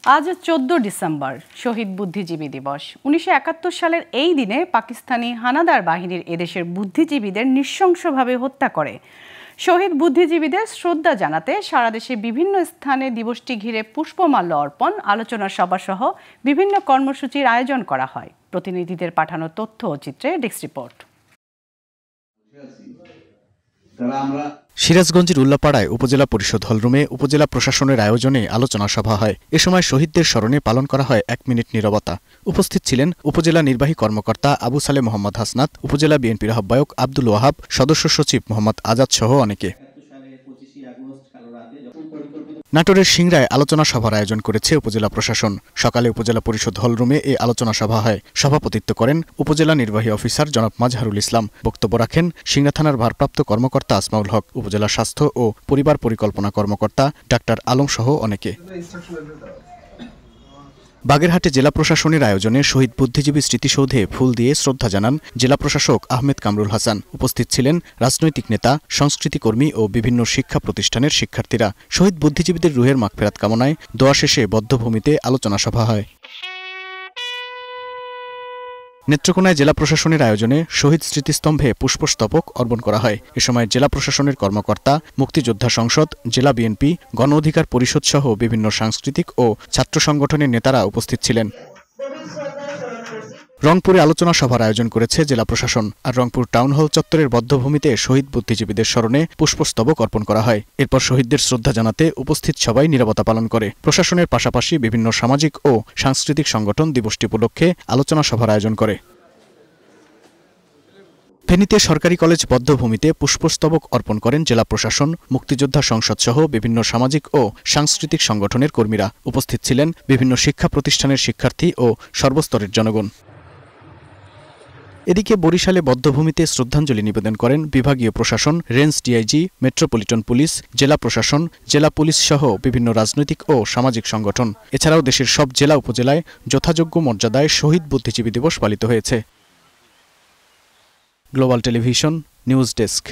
আজ 14 ডিসেম্বর শহীদ বুদ্ধিজীবী দিবস। 1971 সালের এই দিনে পাকিস্তানি হানাদার বাহিনীর এদেশের বুদ্ধিজীবীদের নৃশংসভাবে হত্যা করে। শহীদ বুদ্ধিজীবীদের শ্রদ্ধা জানাতে সারা দেশে বিভিন্ন স্থানে দিবসটি ঘিরে পুষ্পমাল্য অর্পণ, আলোচনা সভা সহ বিভিন্ন কর্মসূচির আয়োজন করা হয়। প্রতিনিধিদের পাঠানো তথ্য ও চিত্রে ডেস্ক রিপোর্ট। সিরাজগঞ্জের উল্লাপাড়ায় উপজেলা পরিষদ হলরুমে উপজেলা প্রশাসনের আয়োজনে আলোচনা সভা হয়। এ সময় শহীদদের স্মরণে পালন করা হয় 1 মিনিট নীরবতা। উপস্থিত ছিলেন উপজেলা নির্বাহী কর্মকর্তা আবু সালে মোহাম্মদ হাসনাত, উপজেলা বিএনপির আহ্বায়ক আব্দুল ওয়াহাব, সদস্য সচিব মোহাম্মদ আজাদ সহ অনেকে। নাটোরের সিংড়ায় আলোচনা সভার আয়োজন করেছে উপজেলা প্রশাসন। সকালে উপজেলা পরিষদ হলরুমে এই আলোচনা সভা হয়। সভাপতিত্ব করেন উপজেলা নির্বাহী অফিসার জনাব মাজহারুল ইসলাম। বক্তব্য রাখেন সিংড়া থানার ভারপ্রাপ্ত কর্মকর্তা আসমাউল হক, উপজেলা স্বাস্থ্য ও পরিবার পরিকল্পনা কর্মকর্তা ডাক্তার আলম সহ অনেকে। বাগেরহাটে জেলা প্রশাসনের আয়োজনে শহীদ বুদ্ধিজীবী স্মৃতিসৌধে ফুল দিয়ে শ্রদ্ধা জানান জেলা প্রশাসক আহমেদ কামরুল হাসান। উপস্থিত ছিলেন রাজনৈতিক নেতা, সংস্কৃতিকর্মী ও বিভিন্ন শিক্ষা প্রতিষ্ঠানের শিক্ষার্থীরা। শহীদ বুদ্ধিজীবীদের রুহের মাগফিরাত কামনায় দোয়া শেষে বদ্ধভূমিতে আলোচনা সভা হয়। নেত্রকোনায় জেলা প্রশাসনের আয়োজনে শহীদ স্মৃতিস্তম্ভে পুষ্পস্তবক অর্পণ করা হয়। এ সময় জেলা প্রশাসনের কর্মকর্তা, মুক্তিযোদ্ধা সংসদ, জেলা বিএনপি, গণ অধিকার পরিষদ সহ বিভিন্ন সাংস্কৃতিক ও ছাত্র সংগঠনের নেতারা উপস্থিত ছিলেন। রংপুরে আলোচনা সভার আয়োজন করেছে জেলা প্রশাসন। আর রংপুর টাউন হল চত্বরের বদ্ধভূমিতে শহীদ বুদ্ধিজীবীদের স্মরণে পুষ্পস্তবক অর্পণ করা হয়। এরপর শহীদদের শ্রদ্ধা জানাতে উপস্থিত সবাই নীরবতা পালন করে। প্রশাসনের পাশাপাশি বিভিন্ন সামাজিক ও সাংস্কৃতিক সংগঠন দিবসটি উপলক্ষে আলোচনা সভার আয়োজন করে। ফেনীতে সরকারি কলেজ বদ্ধভূমিতে পুষ্পস্তবক অর্পণ করেন জেলা প্রশাসন, মুক্তিযোদ্ধা সংসদ সহ বিভিন্ন সামাজিক ও সাংস্কৃতিক সংগঠনের কর্মীরা। উপস্থিত ছিলেন বিভিন্ন শিক্ষা প্রতিষ্ঠানের শিক্ষার্থী ও সর্বস্তরের জনগণ। এদিকে বরিশালে বদ্ধভূমিতে শ্রদ্ধাঞ্জলি নিবেদন করেন বিভাগীয় প্রশাসন, রেঞ্জ ডিআইজি, মেট্রোপলিটন পুলিশ, জেলা প্রশাসন, জেলা পুলিশ সহ বিভিন্ন রাজনৈতিক ও সামাজিক সংগঠন। এছাড়াও দেশের সব জেলা উপজেলায় যথাযোগ্য মর্যাদায় শহীদ বুদ্ধিজীবী দিবস পালিত হয়েছে। Global television news desk.